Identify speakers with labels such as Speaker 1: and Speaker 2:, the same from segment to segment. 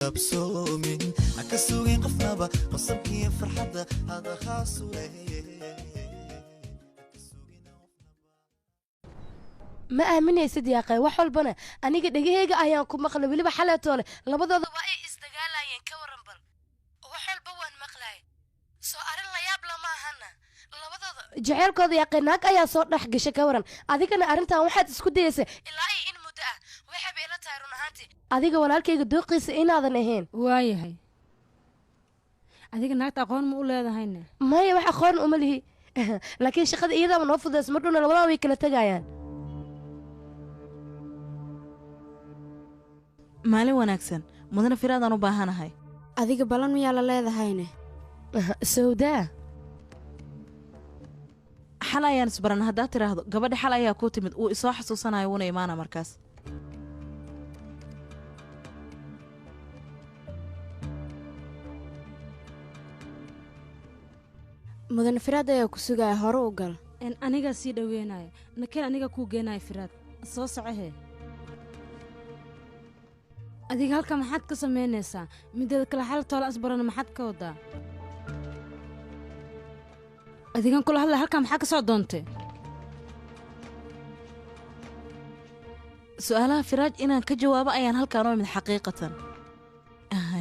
Speaker 1: قبسومين عكسوين قفنابا قصبكي فرحة هذا خاص
Speaker 2: ما aaminaysid yaaqay wax walbana aniga dhagahayga ayaan ku maqlay waliba xalaatoole labadooda waa ay isdagaalayeen ka waran bal wax walba waan maqlay soo arin la yaab lama ahana labadooda jaceelkooda yaaqay naag ayaa soo dhex gashay ka waran adigana arintan waxaad isku dayaysay ilaa in muddo ah waxa bay ila tahay run ahaantii adiga walaalkayga dooqiisa inaadan ahayn
Speaker 3: waayahay adiga naagta aqoon ma u leedahayna
Speaker 2: maya wax aqoon uma lihi laakiin shaqada iyadaba noo fudays mar dhowna labadaba way kala tegayaan
Speaker 4: maalin wanaagsan mudana firaadaan u baahanahay
Speaker 5: adiga balan miyaa la leedahayne
Speaker 2: sawdaa
Speaker 4: xal ayaan isbaran haddaad tidhaahdo gabadha xal ayaa kuu timid uu isoo xasuusanayo wuuna imaana markaas
Speaker 5: mudane firaad ayaa ku sugaya hore u gal
Speaker 3: anigaa sii dhoweynayo nakeen aniga kuu geenayo firaad soo socahee adiga halka maxaad ka samaynaysaa mideeda kale xal toola asbarana maxaad ka wadaa adigan kula hadlay halkaa maxaa ka soo doontay
Speaker 4: su'aalaha firaaj inaan ka jawaabo ayaan halkaan u imid xaqiiqatan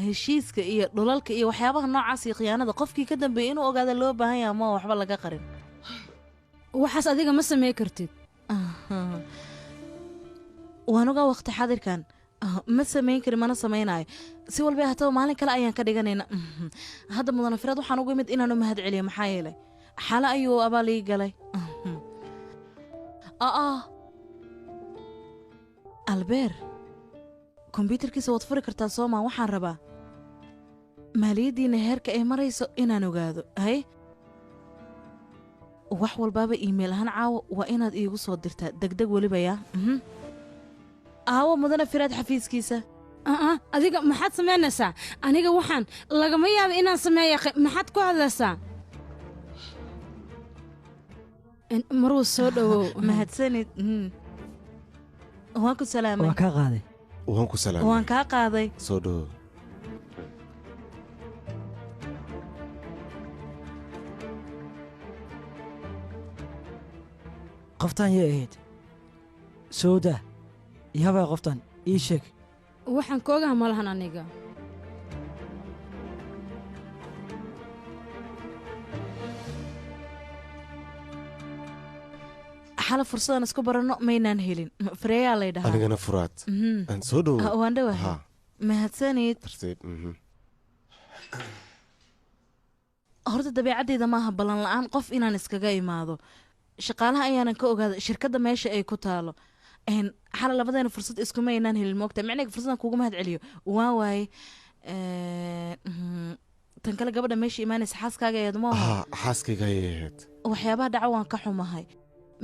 Speaker 4: heshiiska iyo dhulalka iyo waxyaabaha noocaas iyo khiyaanada qofkii ka dambeeyey inuu ogaada loo baahan yaha moo waxba laga qarin
Speaker 3: waxaas adiga ma samey kartid
Speaker 4: waan ogaa waqti xadirkan ma samayn karin mana samaynaayo si walba hataba maalin kale ayaan ka dhiganayna hadda mudana firaad waxaan ugu imid inaan u mahad celiyo maxaa yeelay xale ayuu abaal ii galay albeer kombyuutarkiisa waad furi kartaa soomaa waxaan rabaa maaliyaddiina heerka ay marayso inaan ogaado hay wax walbaaba iimayl ahaan caawo waa inaad iigu soo dirtaa degdeg weliba yaa aawo mudana firaad xafiiskiisa
Speaker 3: adiga maxaad samaynaysaa aniga waxaan lagama yaaba inaan sameeya maxaad ku hadlaysaa maruu soo dhowow
Speaker 4: mahadsanid waan ku salaamay
Speaker 6: waan kaa qaaday
Speaker 7: waan ku salaamay
Speaker 4: waan kaa qaaday
Speaker 7: soo dhowow
Speaker 6: qoftaan yay ahayd sowda yaabaa qoftaan ii sheeg
Speaker 3: waxaan koogaha ma lahan aniga
Speaker 4: xala fursadan isku baranno maynaan helin fareeyaa lay dhahaa
Speaker 7: anigana furaad aan soo dhowow
Speaker 4: waan dhowahay mahadsanid
Speaker 7: tartiib
Speaker 4: horta dabeecaddeeda maaha ballan la'aan qof inaan iskaga imaado shaqaalaha ayaanan ka ogaada shirkadda meesha ay ku taalo xala labadeena fursad iskuma aynaan helin moogta micniga fursadan kuugu mahad celiyo waan waaye tan kale gabadha meesha imaanaysa xaaskaaga ayaad ma aha
Speaker 7: xaaskayga ayay ahayd
Speaker 4: waxyaabaha dhaco waan ka xumahay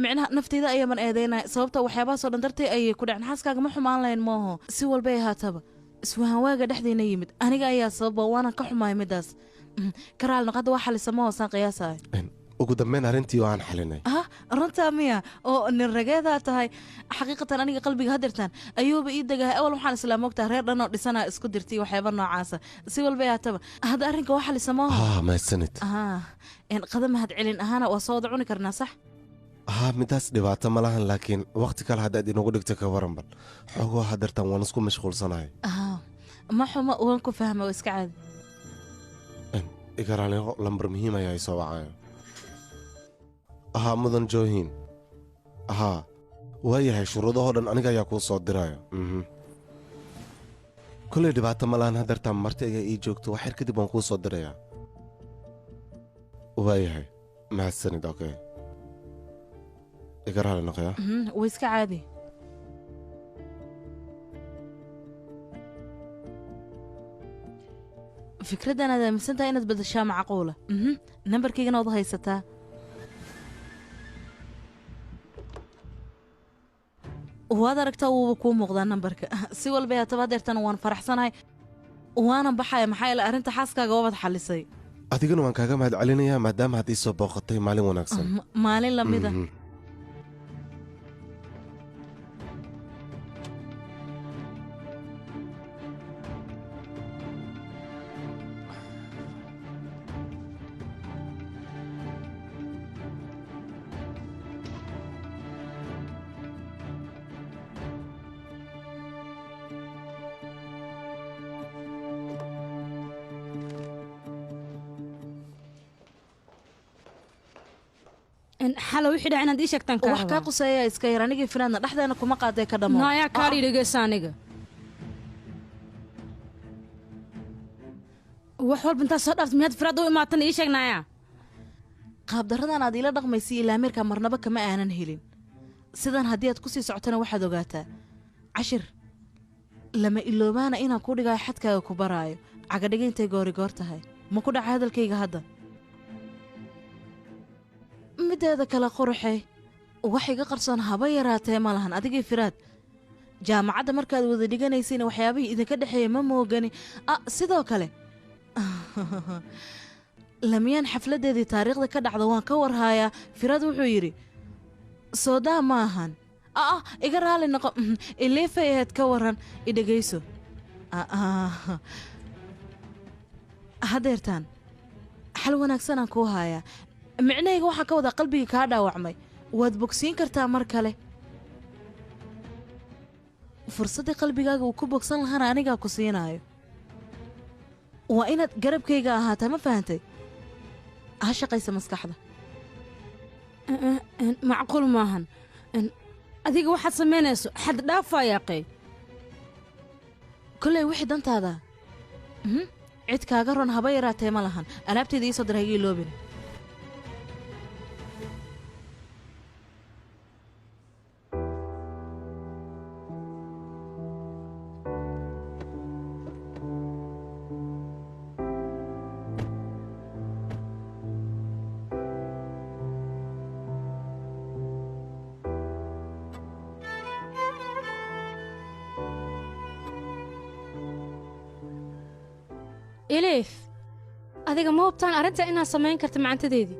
Speaker 4: micnaha nafteyda ayaaban eedaynaya sababta waxyaabahaasoo dhan dartay ayay ku dhaceen xaaskaaga ma xumaan lahayn mooho si walbay ahaataba iswahanwaaga dhexdayna yimid aniga ayaa sababa waanan ka xumahay middaas karaal noqadda waa xalisa ma hoosaan qiyaasahay
Speaker 7: ugu dambeyn arrintii waan xalinay
Speaker 4: runtaa miya oo nin rageedaa tahay xaqiiqatan aniga qalbiga hadirtaan ayuuba ii degahay awal waxaan islaa moogtaa reer dhanoo dhisanaa isku dirtay waxyaaba noocaasa si walba ahaataba hadda arrinka waa xalisa mooho
Speaker 7: mahadsanid
Speaker 4: qada mahad celin ahaana waa soo wada cuni karnaa sax
Speaker 7: midaas dhibaato ma lahan laakiin wakhti kale haddaad inagu dhigto ka waran bal xoogoo hadartan waan isku mashquulsanahay
Speaker 4: ma xumo waan ku fahma oo iska caadi
Speaker 7: igaraaleeqo lambar muhiim ayaa isoo wacayo mudan joohiin waayahay shuruudahoo dhan aniga ayaa kuu soo diraayo koley dhibaato ma lahan hadartan marti ayaa ii joogto wax yar kadib waan kuu soo dirayaa waayahay mahadsanid okay igaraale noqoya
Speaker 4: way iska caadi fikraddan aad aaminsantahay inaad badashaa macquula nambarkaygana waad haysataa waad aragtaa wuuba kuu muuqdaa nambarka si walba haataba hadeertana waan faraxsanahay waanan baxaya maxaa yeele arrinta xaaskaaga waabad xallisay
Speaker 7: adigana waan kaaga mahad celinayaa maadaama had ii soo booqatay maalin wanaagsan
Speaker 4: maalin lamida
Speaker 3: xalo wixii dhaca inaad ii sheegtaan kaa
Speaker 4: wax kaa quseeya iska yar anigii finaadna dhexdeena kuma qaaday ka dhamo
Speaker 3: naayaa kaadhi dhegeysa aniga wax walba intaad soo dhaaftay miyaad firaad u imaatan ii sheeg naayaa
Speaker 4: qaabdarradan aad iila dhaqmaysay ilaa meerka marnaba kama aanan helin sidan haddii aad ku sii socotana waxaad ogaataa cashir lama iloobaana inaan ku dhigayo xadkaaga ku baraayo cagadhiga intay goorigoor tahay ma ku dhaca hadalkayga hadda mideeda kale quruxey wax iga qarsoon haba yaraatee ma lahan adigii firaad jaamacadda markaad wada dhiganaysayna waxyaabihii idinka dhexeeya ma moogani sidoo kale lamiyaan xafladdeedii taariikhda ka dhacda waan ka warhaayaa firaad wuxuu yidhi soodaa ma ahan iga raali noqo iliifay ahayd ka waran idhegayso hadeertaan xal wanaagsanaan kuu haayaa micnahayga waxaan ka wadaa qalbigii kaa dhaawacmay waad bogsiin kartaa mar kale fursaddii qalbigaaga uu ku bogsan lahaana anigaa ku siinaayo waa inaad garabkayga ahaataa ma fahantay ha shaqaysa maskaxda
Speaker 3: macquul maahan adiga waxaad samaynayso xad dhaafaa yaaqay
Speaker 4: kolley wixii dantaada cid kaaga ron haba yaraatee ma lahan alaabteeda ii soo dira haga iloobin
Speaker 3: إليف adiga ma hubtaan arrinta inaad samayn karta macantadeedii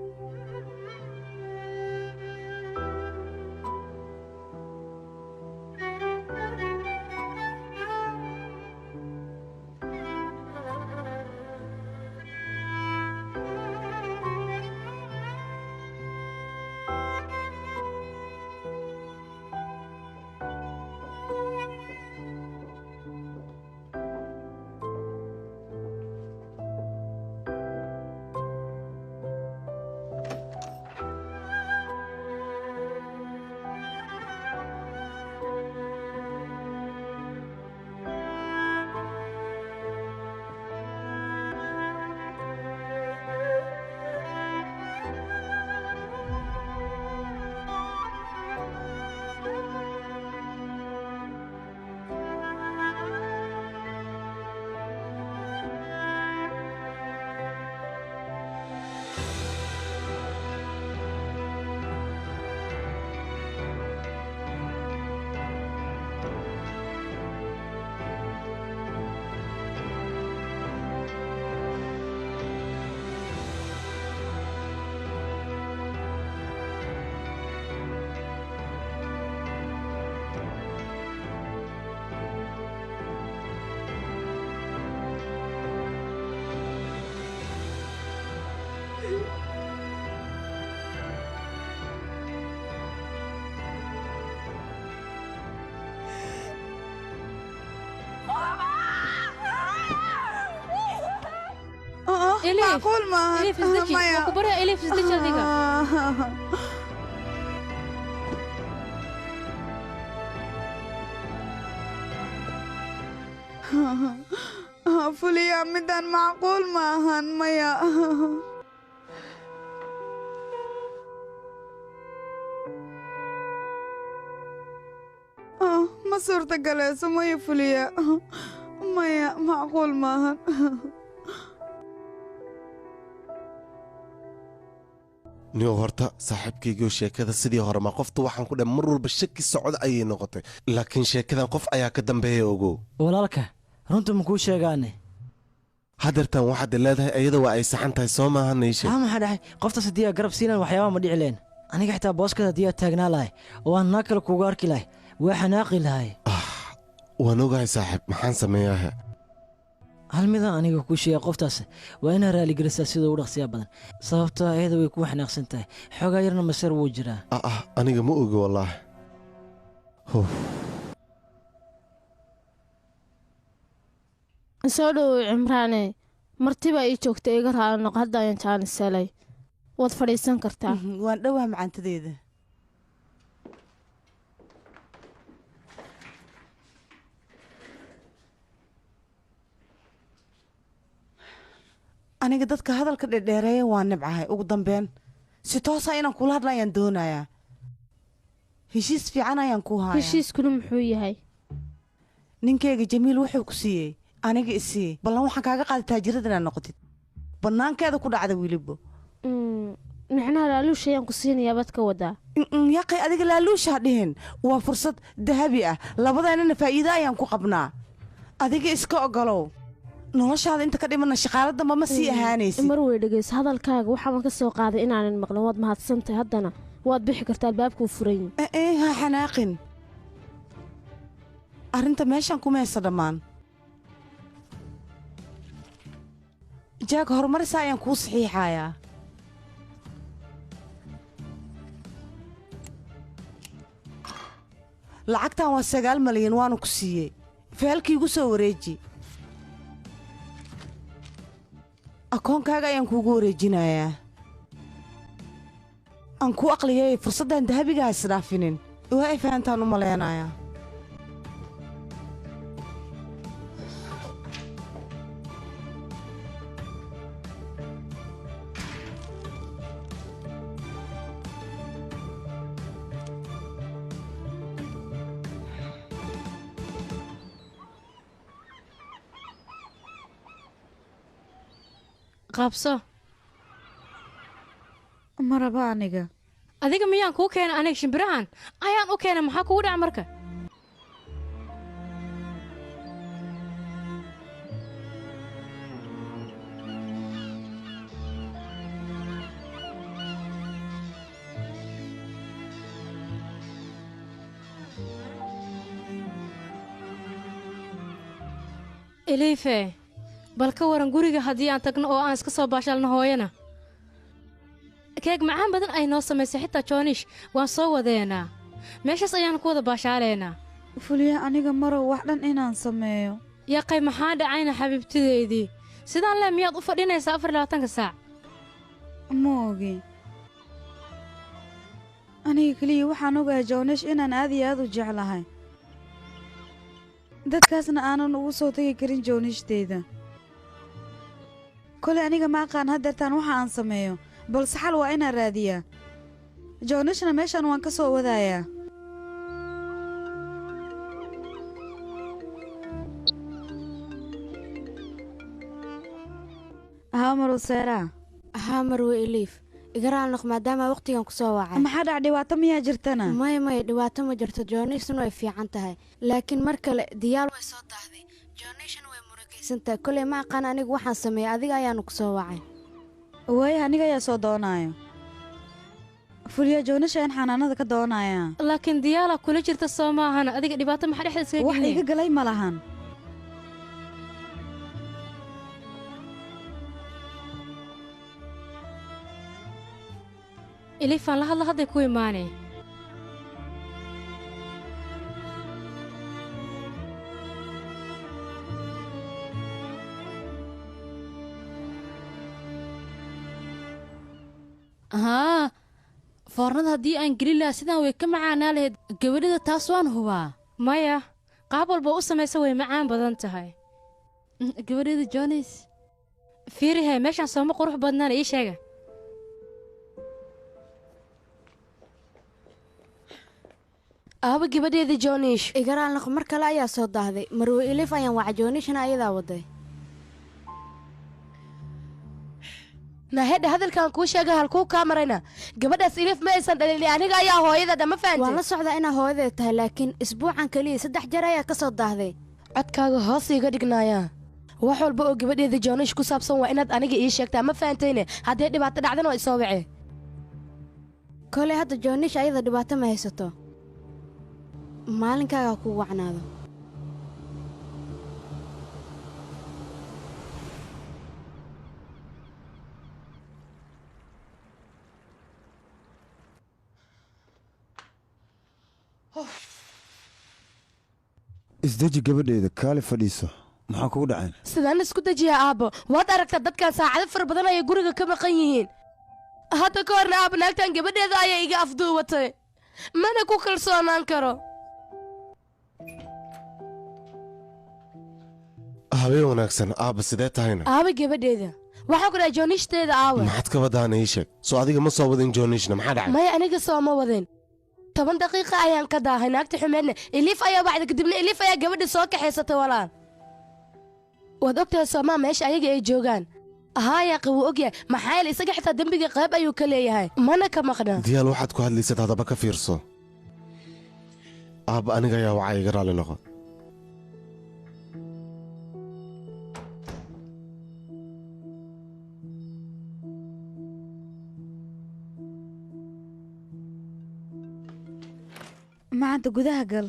Speaker 8: معقول ما
Speaker 3: إليف ازدجي وكبرها إليف ازدجي هذيك
Speaker 8: فوليا مدان معقول ما هن ميا ما صرت جلسة ميا فوليا ميا معقول ما هن
Speaker 7: niyo horta saaxiibkaygiio sheekada sidii hore ma qofta waxaan ku dhe mar walba shaki socod ayay noqotay laakiin sheekadan qof ayaa ka dambeeya ogow
Speaker 6: walaalka runta makuu sheegaane
Speaker 7: hadeertaan waxaad leedahay ayada waa ay saxan tahay soo maaha niishe
Speaker 6: maxaa dhaxay qoftaas haddii aa garab siinaan waxyaabaa ma dhici leen aniga xitaa booskada haddii aad taagnaa lahay oo aan naa kale kuuga arki lahay waa xanaaqi lahay
Speaker 7: waan ogahay saaxiib maxaan sameeyaahe
Speaker 6: hal midaan aniga kuu sheega qoftaas waa inaa raaligelisaa sida u dhaqsiyaa badan sababtoo ayada way kuu xanaaqsan tahay xoogaa yarna maseer wuu jiraa
Speaker 7: aniga ma ogi wallaahi
Speaker 9: soo dhowow cimraane martibaa ii joogta iga raali noqo hadda ayaan jaanis helay
Speaker 3: waad fadhiisan kartaa.
Speaker 4: waan dhowaa macaantadeeda. aniga dadka hadalka dhedheereeya waa nibcahay ugu dambeyn si toosa inaan kula hadla ayaan doonayaa. heshiis fiican ayaan ku hayaa.
Speaker 3: heshiiskuna muxuu yahay?
Speaker 4: ninkeyga jamiil wuxuu ku siiyey aniga isiiyey ballan waxaan kaaga qaaday taajirada inaad noqotid bannaankeeda ku dhacda weliba.
Speaker 3: macnaha laaluush ayaan ku siinayaa baad ka wadaa?
Speaker 4: yaqay adiga laaluushaa dhihin waa fursad dahabi ah labadaynana faa'iido ayaan ku qabnaa. adiga iska ogolow noloshaada inta ka dhimana shaqaala damba ma sii ahaanaysid.
Speaker 3: mar wey dhegeyso hadalkaaga waxaan ka soo qaaday inaanan maqlin waad mahadsantahay haddana waad bixi kartaa albaabkuu furan
Speaker 4: yahay. ha xanaaqin arrinta meeshaan kuma haysa dhammaan. jaag horumarisa ayaan kuu saxiixayaa. lacagtan waa 9 malyan waanu ku siiyey feelkii igu soo wareeji. akoonkaaga ayaan kuugu wareejinayaa. aan kuu aqliyay fursaddan dahabiga ha isdhaafinin waa ay fahantaan u malaynayaa.
Speaker 3: qaabso
Speaker 8: maraba aniga
Speaker 3: adiga miyaan kuu keena aniga shimbirahan ayaan u keena maxaa kugu dhaca marka? eliife bal ka waran guriga haddii aan tagno oo aan iska soo baashaalno hooyana keeg macaan badan ay noo samaysay xitaa joonish waan soo wadeenaa meeshaas ayaan ku wada baashaaleynaa.
Speaker 8: fuliya aniga marow wax dhan inaan sameeyo.
Speaker 3: yaqay maxaa dhacayna xabiibtideydii sidaan le miyaad u fadhinaysaa 24 saac?
Speaker 8: ma ogi aniga keliya waxaan ogahay joonish inaan aad iyo aad u jeclahay dadkaasna aanan ugu soo tegi karin joonishdeeda. koley aniga ma aqaan haddeertaan waxa aan sameeyo balse xal waa inaan raadiyaa. joonishna meeshaan waan ka soo wadaayaa. haa marow seeraa.
Speaker 5: haa marwe eliif igaraalnoq maadaama wakhtigan ku soo wacay.
Speaker 8: maxaa dhac dhibaato miyaa jirtana?
Speaker 5: maya dhibaato ma jirto joonishna way fiican tahay laakiin mar kale diyaal way soo daahday joonishna way murugaysantahay koley ma aqaan anigu waxaan sameeyey adiga ayaanu ku soo wacay.
Speaker 8: waaya aniga ayaa soo doonaayo fuliya joonisha in xanaanada ka doonayaa.
Speaker 3: laakiin diyaala kula jirta soo maahan adiga dhibaato maxaa dhexda iskaga
Speaker 8: wax iga galay ma lahan.
Speaker 3: eliifaan la hadla hadday ku imaanee
Speaker 9: haa foornada haddii aan gelin lahaa sidaan way ka macaanaa lahayd gabadhida taas waan hubaa.
Speaker 3: maya qaab walba u samaysa way macaan badan tahay.
Speaker 9: gabadhida joonis
Speaker 3: fiirihe meeshaan sooma qurux badnaana ii sheega.
Speaker 2: aaba gabadheedii joonish
Speaker 5: igaraalnoq mar kale ayaa soo daahday marwe eliif ayaan waca joonishna ayadaa waday.
Speaker 2: naahedha hadalkaan kuu sheega halkuu kaa marayna gabadhaas eliif ma aysan dhalin aniga ayaa hooyada ma fahanti.
Speaker 5: waan la socdaa inaa hooyadeed tahay laakiin isbuucan keliya 3 jeer ayaa ka soo daahday.
Speaker 2: codkaaga hoos iiga dhignaaya wax walba oo gabadheedii joonish ku saabsan waa inaad aniga ii sheegtaa ma fahantayne haddii dhibaato dhacdan oo isoo wace.
Speaker 5: koley hadda joonish ayada dhibaato ma haysato maalinkaaga kuu wacnaado.
Speaker 10: isdeji gabadheeda kaali fadhiiso maxaa kugu dhacayn?
Speaker 2: sidaan isku dejiyaa aabbo waad aragtaa dadkan saacado fara badan ayay guriga ka maqan yihiin hadda ka horna aaba naagtan gabadheeda ayaa iga afduubatay mana ku kalsoonaan karo
Speaker 7: habeen wanaagsan aaba sidee tahayna
Speaker 2: aaba gabadheeda waxaan ku dhahay joonishdeeda aawe
Speaker 7: maxaad ka wadaana ii sheeg soo adiga ma soo wadin joonishna maxaa dhacay
Speaker 2: maya aniga soo ma wadin 10 daqiiqo ayaan ka daahay naagta xumeedna iliif ayaa bacda kadibna iliif ayaa gabadha soo kaxaysatay walaal waad ogtahay soomaa meesha ayaga ay joogaan haaya qabu ogyahay maxaa yeelay isaga xitaa dembiga qayb ayuu ka leeyahay mana ka maqnaa
Speaker 7: diyaal waxaad ku hadlaysad haddaba ka fiirso aaba aniga ayaa wacay iga raalli noqo
Speaker 8: maanta gudaha gal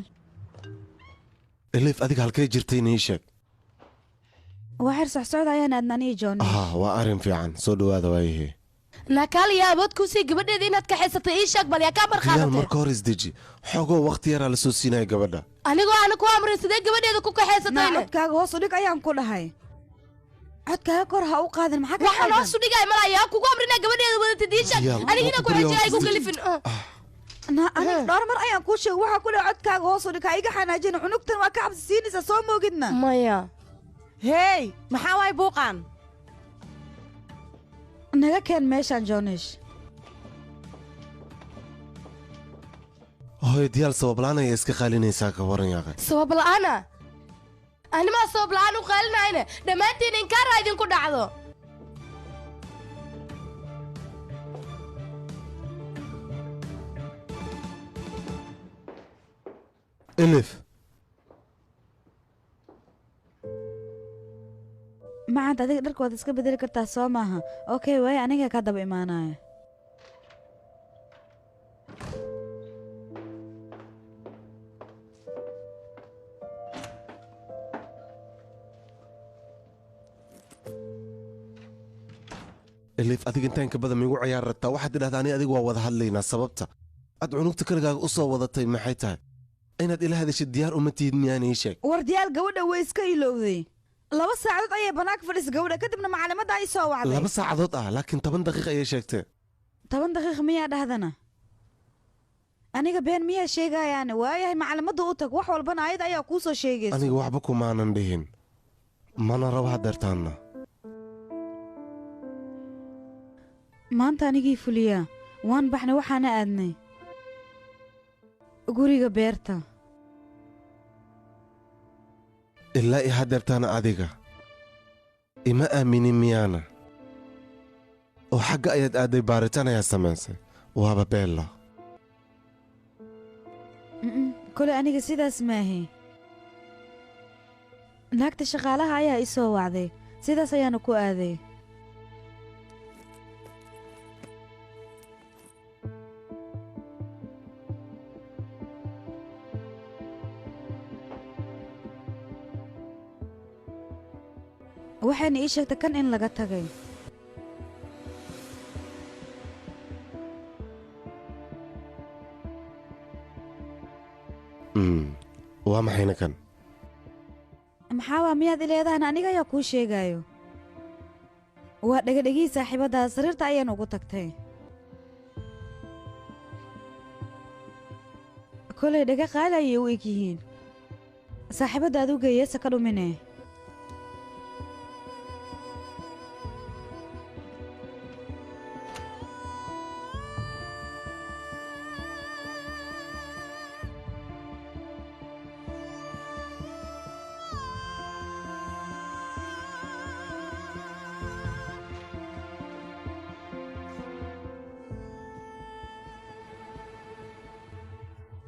Speaker 7: iliif adiga halkay jirtayna ii sheeg
Speaker 8: waa xir socsocda ayaan aadna aniga jooni
Speaker 7: waa arrin fiican soo dhowaada waayihii
Speaker 2: nakaaliya abood ku sii gabadheeda inaad kaxaysatay ii sheeg bal yaa kaa
Speaker 7: diyaal
Speaker 2: marqaadatay
Speaker 7: marka hor isdeji xoogoo wakhti yaraa la soo siinaya gabadha
Speaker 2: anigoo ana ku amray sidee gabadheeda ku kaxaysatayna
Speaker 8: codkaaga hoos u dhig ayaan ku dhahay codkaaga kor ha u qaadin maxaa ka
Speaker 2: waxaan hoos u dhigay malaya kugu amrinaa gabadheeda wadatid ii sheeg
Speaker 7: Diyaal,
Speaker 2: anigina ku xijay ay ku kalifin
Speaker 8: aniga dhowr mar ayaan kuu sheegay waxaa ku dhahay codkaaga hoos u dhig ha iga xanaajin cunugtan waa ka cabsi siinaysaa soo moogidna
Speaker 2: maya
Speaker 4: hey maxaa waay buuqaan
Speaker 8: naga keen meeshaan joonish
Speaker 7: hooyo diyaal sabablaan ayaa iska qaalinaysaa ka waran yaaqe
Speaker 2: sabab la'aana animaa sabab la'aan u qaalinayna dhammaantiin inkaara idinku dhacdo
Speaker 7: ilif
Speaker 8: macad adiga dharkooda iska bedeli kartaa soo maaha okay waay aniga ka daba imaanaya
Speaker 7: ilif adiga intaan ka badan miigu ciyaar rabtaa waxaad tidhahdaa ani adiga waa wada hadlaynaa sababta aad cunugta kaligaaga u soo wadatay maxay tahay inaad ila hadashid diyaar uma tihid miyaan ii sheeg
Speaker 8: war diyaal gabadha way iska ilowday 2 saacadood ayay banaanka fadhisa gabadha kadibna macalimadda ay soo wacday
Speaker 7: 2 saacadood laakiin 10 daqiiq ayay sheegtee
Speaker 8: 10 daqiiq miyaa dhahdana aniga been miyaa sheegayaane waayahay macalimadda u tag wax walbana ayad ayaa kuu soo sheegaysa
Speaker 7: aniga waxba kumaanan dhihin mana rabo hadeertaanna
Speaker 8: maanta anigii fuliyaa waan baxnay waxaana aadnay guriga beerta
Speaker 7: ilaa i hadeertaana adiga ima aaminin miyaana oo xagga ayaad aadday baaritaan ayaa samaysay waaba beella
Speaker 8: kole aniga sidaas maahi naagta shaqaalaha ayaa i soo wacday sidaas ayaana ku aaday waxayna ii sheegtay kan in laga tagay
Speaker 7: waa maxayna kan
Speaker 8: maxaa waa miyaad i leedahan aniga ayaa kuu sheegaayo waa dhegadhegihii saaxiibaddaa sariirta ayaan ugu tagtay kolay dhega qaali ayay u eg yihiin saaxiibadda aad u geeyeesa ka dhumine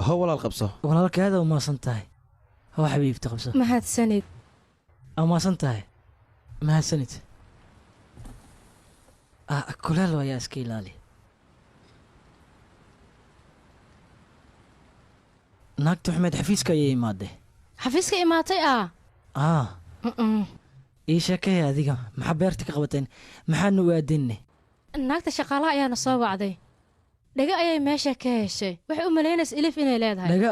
Speaker 6: هو ولا القبصة ولا هذا وما صنتهاي هو حبيبتي قبصة
Speaker 3: mahad sanid
Speaker 6: أو ما صنتهاي ما سنت كلها يا اسكيلالي naagta xumeed xafiiska ayay imaadee
Speaker 3: xafiiska imaatay
Speaker 6: ii sheekaya adiga maxaa beerta ka qabateen maxaadna u aadinne
Speaker 3: naagta shaqaalaha ayaana soo wacday dhaga ayay meesha ka heshay waxay u malaynaysa ilif inay leedahay
Speaker 6: dhaga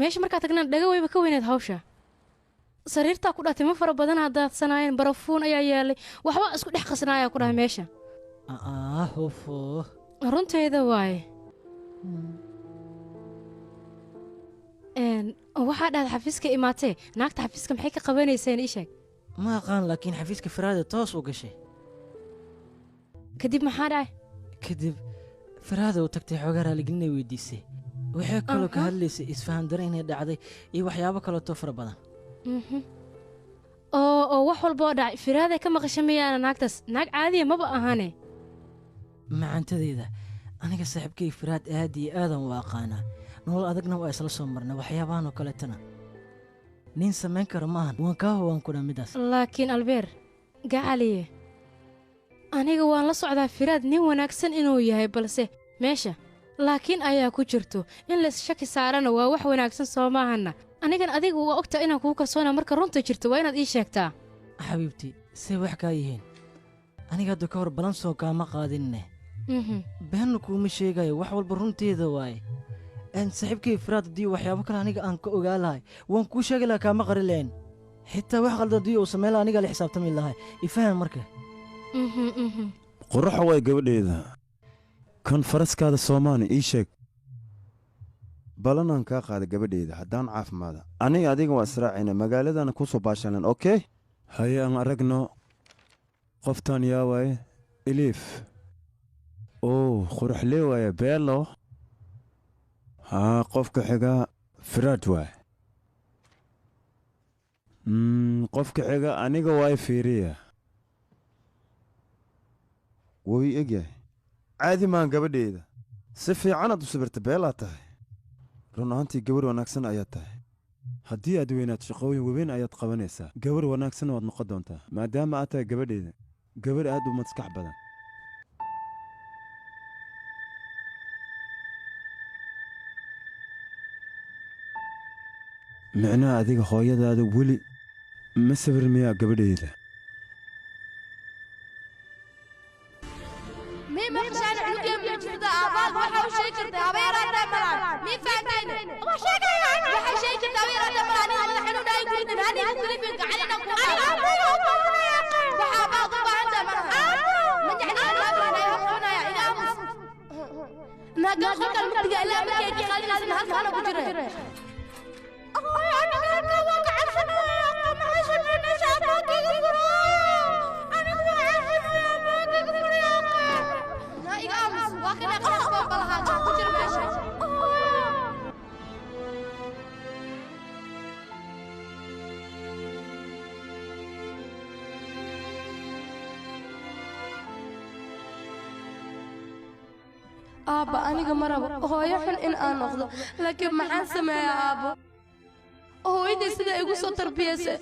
Speaker 3: meesha markaa tagnaan dhaga wayba ka weyneed hawsha sariirtaa ku dhahtay ma fara badan haddaad sanaayeen barafuun ayaa yeelay waxba isku dhex qasnaayaa ku dhahay meesha
Speaker 6: hufo
Speaker 3: runtayda waaye waxaa dhahda xafiiska imaatee naagta xafiiska maxay ka qabanayseen ii sheeg
Speaker 6: ma aqaan laakiin xafiiska firaada toos u gashay
Speaker 3: kadib maxaa dhacay
Speaker 6: kadib firaada u tagtay xoogaa raaligelinay weydiisay waxay kaloo ka hadlaysay isfaham dare inay dhacday iyo waxyaabo kaleetoo fara badan
Speaker 3: oo wax walba oo dhacay firaaday ka maqasha miyaana naagtaas naag caadiya maba ahane
Speaker 6: macantadeyda aniga saaxiibkay firaad aad iyo aadan u aqaanaa nolol adagna waa isla soo marnay waxyaabahan oo kaleetana nin samayn kara maahan waan kaa howaan kudha middaas
Speaker 3: laakiin albeer gacaliye aniga waan la socdaa firaad nin wanaagsan inuu yahay balse meesha laakiin ayaa ku jirto in lays shaki saarana waa wax wanaagsan soo maahanna anigan adiga waa ogtaa inaan kugu kalsoona marka runta jirto waa inaad ii sheegtaa
Speaker 6: xabiibtii say wax kaa yihiin aniga hadda ka hor balan soo kaama qaadinne beenna kuuma sheegayo wax walba runteeda waaye saaxiibkay firaad haddii waxyaabo kale aniga aan ka ogaa lahay waan kuu sheegi lahaa kaama qari lahayn xitaa wax qalda haddii uu samayn laha anigaa la xisaabtami lahay ifahan marka
Speaker 10: qoraxa waay gabadheeda kan faraskaada soomaani ii sheeg balanaan kaa qaada gabadheeda haddaan caafimaada aniga adiga waa israacayna magaaladana ku soo baashalan okey haye aan aragno qoftaan yaa waaye iliif quraxlee waaye beelo haa qofka xiga firaad waay qofka xiga aniga waay fiiriya wuu ii egyahay caadi maan gabadheeda si fiicanaad u sawirta beelaa tahay run ahaantii gabar wanaagsan ayaad tahay haddii aad weynaad shaqooyin waweyn ayaad qabanaysaa gabar wanaagsan waad noqon doontaa maadaama aad tahay gabadheeda gabar aad u maskax badan micnaha adiga hooyadaada weli ma sawir miyaa gabadheeda
Speaker 2: aabba aniga ma rabo hooyo xun in aan noqdo laakiin maxaan sameeyaa aabbo hooyaday sida igu soo tarbiyaysa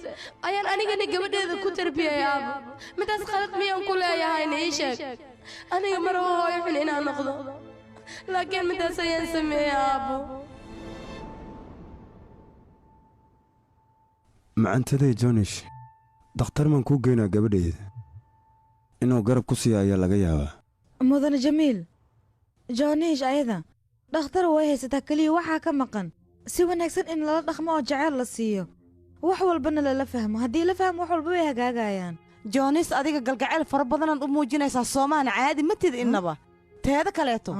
Speaker 2: ayaan anigana gabadheeda ku tarbiyay aabbo midaas qalad miyaan ku leeyahayna ii sheeg aniga ma rabo hooyo xun inaan noqdo laakiin midaas ayaan sameeyaa aabbo
Speaker 10: macantaday jonish dakhtar maan kuu geynaa gabadheeda inuu garab ku siiya ayaa laga yaabaa
Speaker 8: mudane jamiil jonish ayada dhakhtar way haysataa keliya waxaa ka maqan si wanaagsan in lala dhaqmo oo jaceyl la siiyo wax walbana lala fahmo haddii la fahmo wax walba way hagaagayaan
Speaker 4: joonis adiga galgacayl fara badanaad u muujinaysaa soomaana caadi matid innaba teeda kaleeto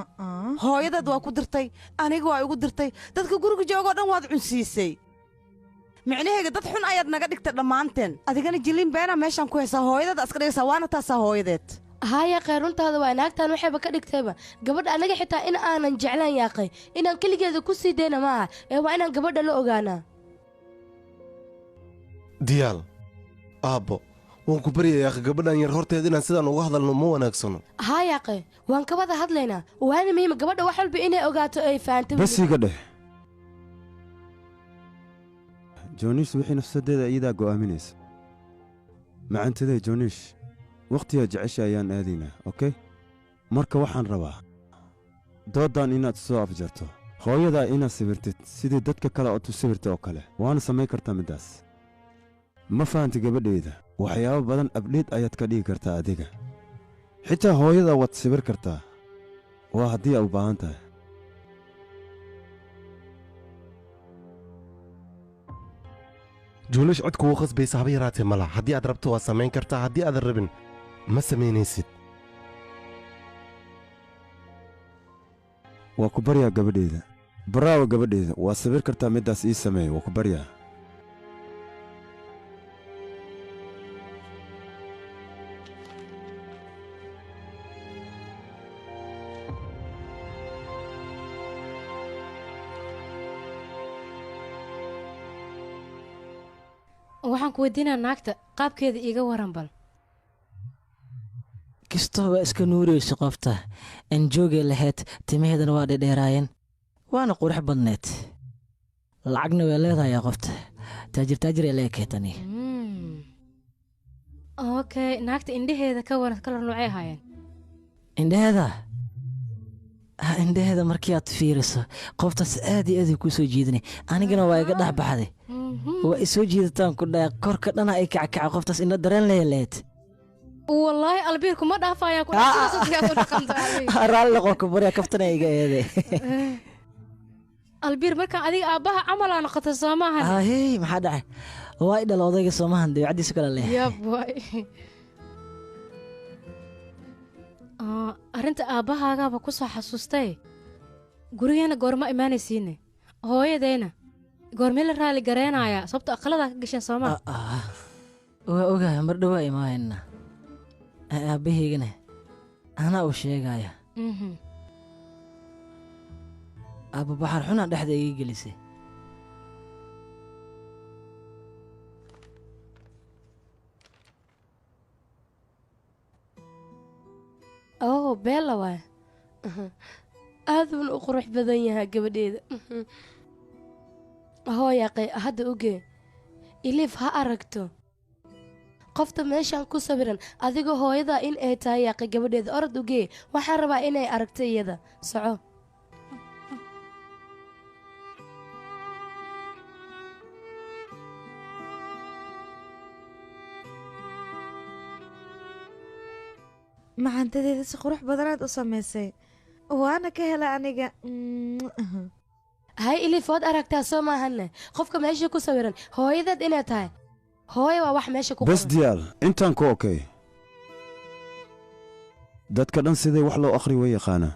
Speaker 4: hooyadaad waa ku dirtay aniga waa igu dirtay dadka guriga joogoo dhan waad cunsiisay micnahayga dad xun ayaad naga dhigtay dhammaanteen adigana jiliin beenaa meeshaan ku haysaa hooyadaad aska dhigaysaa waana taasaa hooyadeed
Speaker 2: haya qey runtaada waa naagtaan waxayba ka dhigtayba gabadha anaga xitaa in aanan jeclaan yaaqay inaan keligeeda ku sii dayna maaha ee waa inaan gabadha la ogaanaa
Speaker 7: diyaal aabbo waan ku baryayaa gabadhan yar horteed inaan sidaan uga hadalno ma wanaagsano
Speaker 2: hayaaqe waan ka wada hadlaynaa waana muhiima gabadha wax walba inay ogaato ay fahanto
Speaker 10: bas iga dheh jonish wixii nafsadeeda iyadaa go'aaminaysa macantaday jonish wakhtigaa jecesha ayaan aadaynaa okey marka waxaan rabaa dooddan inaad soo afjarto hooyadaa inaad sawirtid sidii dadka kale ood u sawirta oo kale waana samayn kartaa middaas ma fahanta gabadhayda waxyaabo badan abdheed ayaad ka dhigi kartaa adiga xitaa hooyadaa waad sawir kartaa waa haddii aad u baahan tahay
Speaker 7: juulash cod kugu qasbaysa haba yaraatee mala haddii aad rabto waad samayn kartaa haddii aadan rabin ma samaynaysid
Speaker 10: waa ku baryaa gabadheeda baraawa gabadheeda waa sabir kartaa middaas ii sameeya waa ku baryaa
Speaker 3: waxaan ku weydiinaa naagta qaabkeeda iiga waran bal
Speaker 6: kastoo waa iska nuurayso qofta anjoogay lahayd timaheedana waa dhedheeraayeen waana qurux badneed lacagna way leedahayaa qofta taajir ee leekeetani
Speaker 3: okay naagta indhaheeda ka waran kalar noocay ahaayeen
Speaker 6: indhaheeda markii aad fiiriso qoftaas aad iyo aad kuu soo jiidanay anigana waa iga dhex baxday waa isoo jiidataan ku dhaay korka dhana ay kackaca qoftaas indho dareen leeleed
Speaker 3: wallaahi albiirku ma dhaafaya ku
Speaker 6: raalli noqonka barya kaftana iga eede
Speaker 3: albiir markaan adiga aabbaha camal aa noqotay soo maahan
Speaker 6: ahey maxaa dhacay waa idhala odayga soomahan dabeecaddiisu kale leh
Speaker 3: arrinta aabbahaagaaba ku soo xasuustay gurigeena goorma imaanaysiine hooyadayna goormee la raali gareynayaa sababto aqaladaa ka gasheen soomaa
Speaker 6: waa ogahay mar dhowaa imaanayna aabbahaygana anaa uu sheegaya aabba baxar xunaa dhexda iga gelisay
Speaker 2: beella waay aaduuna u qurux badan yahaa gabadheeda hooyaqay hadda ogee iliif ha aragto qofta meeshaan ku sawiran adigoo hooyadaa in ay tahay yaaqay gabadheeda orod ogee waxaan rabaa inay aragto iyada soco
Speaker 8: macantadeeda si qurux badanaad u samaysay waana ka hela aniga
Speaker 2: hay iliif waad aragtaa soo maahanne qofka meesha ku sawiran hooyadeed inay tahay hooyo waa wax meesha ku
Speaker 10: bes diyaal intaan ku okey dadka dhan siday wax loo akhri way yaqaanaa